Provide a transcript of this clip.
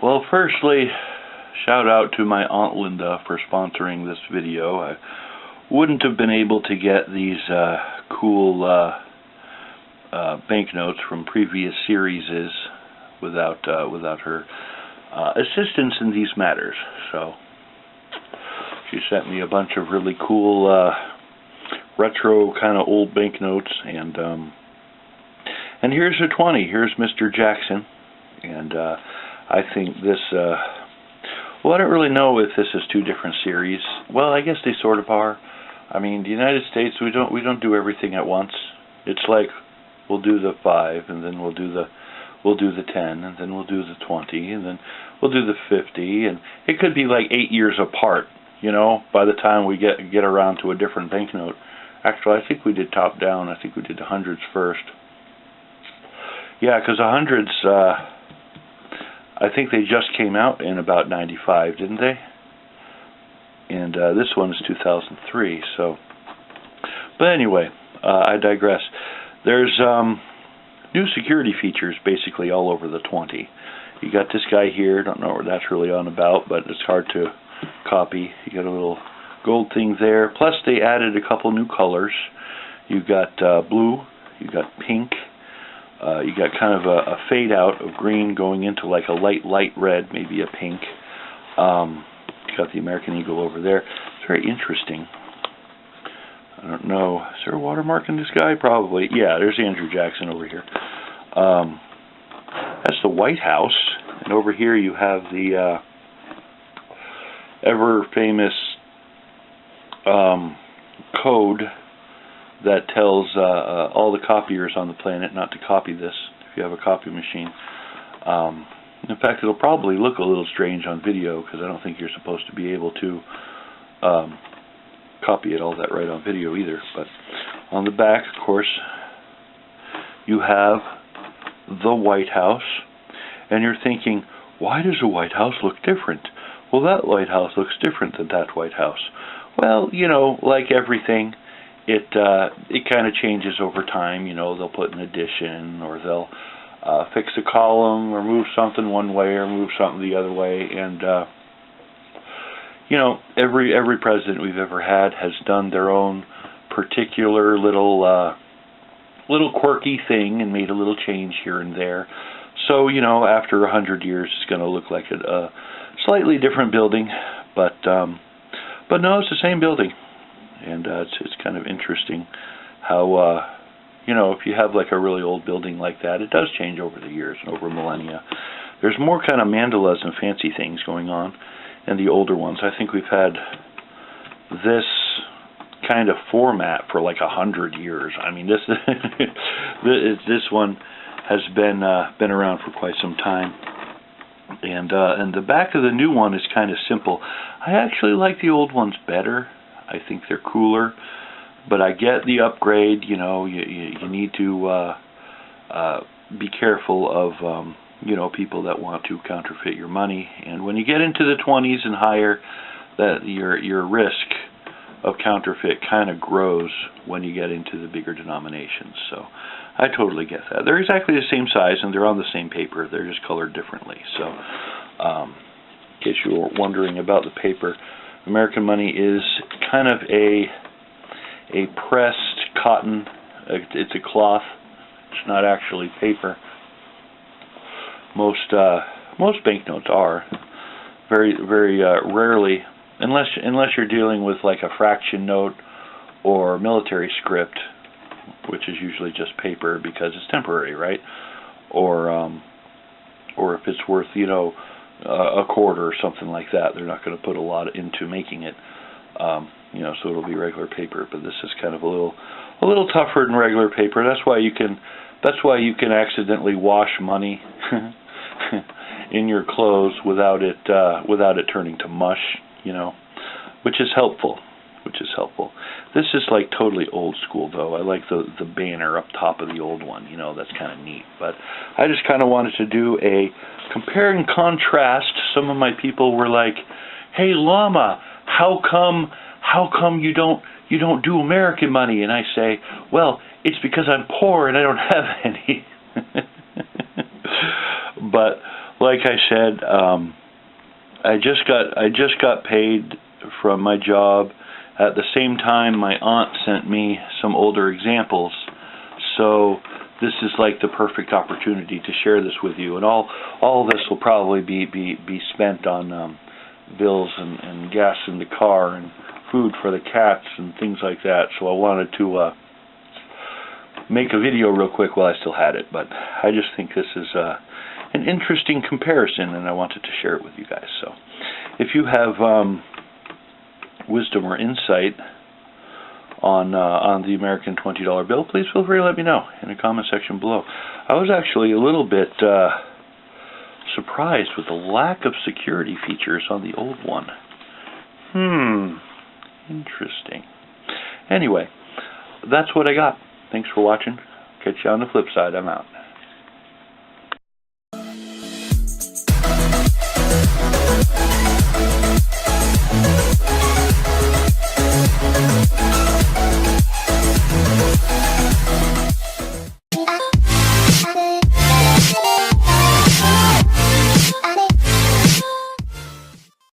Well, firstly, shout out to my Aunt Linda for sponsoring this video. I wouldn't have been able to get these cool banknotes from previous series without her assistance in these matters. So she sent me a bunch of really cool retro kind of old banknotes, and here's a 20. Here's Mr. Jackson, and I think this. Well, I don't really know if this is two different series. Well, I guess they sort of are. I mean, the United States, we don't do everything at once. It's like we'll do the 5, and then we'll do the 10, and then we'll do the 20, and then we'll do the 50, and it could be like 8 years apart. You know, by the time we get around to a different banknote. Actually, I think we did top down. I think we did the hundreds first. Yeah, because the hundreds, I think they just came out in about 95, didn't they? And this one is 2003. So, but anyway, I digress. There's new security features basically all over the 20. You got this guy here. Don't know what that's really on about, but it's hard to copy. You got a little gold thing there. Plus, they added a couple new colors. You got blue. You got pink. You got kind of a fade out of green going into like a light red, maybe a pink. You got the American Eagle over there. It's very interesting. I don't know. Is there a watermark in this guy? Probably. Yeah, there's Andrew Jackson over here. That's the White House. And over here you have the ever-famous code that tells all the copiers on the planet not to copy this if you have a copy machine. In fact, it'll probably look a little strange on video because I don't think you're supposed to be able to copy it all that right on video either. But on the back, of course, you have the White House, and you're thinking, why does the White House look different? Well, that White House looks different than that White House. Well, you know, like everything, it kind of changes over time. You know, they'll put an addition, or they'll fix a column, or move something one way, or move something the other way. And you know, every president we've ever had has done their own particular little quirky thing and made a little change here and there. So, you know, after 100 years, it's going to look like a slightly different building, but no, it's the same building, and it's kind of interesting how you know, if you have like a really old building like that, it does change over the years and over millennia. There's more kind of mandalas and fancy things going on in the older ones. I think we've had this kind of format for like 100 years. I mean, this this one has been around for quite some time. And the back of the new one is kind of simple. I actually like the old ones better. I think they're cooler, but I get the upgrade. You know, you need to be careful of you know, people that want to counterfeit your money. And when you get into the 20s and higher, that your risk of counterfeit kind of grows when you get into the bigger denominations. So I totally get that. They're exactly the same size, and they're on the same paper. They're just colored differently. So in case you were wondering about the paper, American money is kind of a pressed cotton. It's a cloth. It's not actually paper. Most banknotes are. Very rarely, unless you're dealing with like a fraction note or military script, which is usually just paper because it's temporary, right? Or if it's worth, you know, a quarter or something like that, they're not going to put a lot into making it, you know, so it'll be regular paper. But this is kind of a little tougher than regular paper. That's why you can accidentally wash money in your clothes without it turning to mush, you know, which is helpful. This is like totally old school, though. I like the banner up top of the old one. You know, that's kind of neat. But I just kind of wanted to do a compare and contrast. Some of my people were like, "Hey, Llama, how come you don't do American money?" And I say, "Well, it's because I'm poor and I don't have any." But like I said, I just got paid from my job. At the same time, my aunt sent me some older examples, so this is like the perfect opportunity to share this with you. And all of this will probably be spent on bills and gas in the car and food for the cats and things like that. So I wanted to make a video real quick while I still had it, but I just think this is an interesting comparison, and I wanted to share it with you guys. So if you have wisdom or insight on the American $20 bill, please feel free to let me know in the comment section below. I was actually a little bit surprised with the lack of security features on the old one. Interesting. Anyway, that's what I got. Thanks for watching. Catch you on the flip side. I'm out.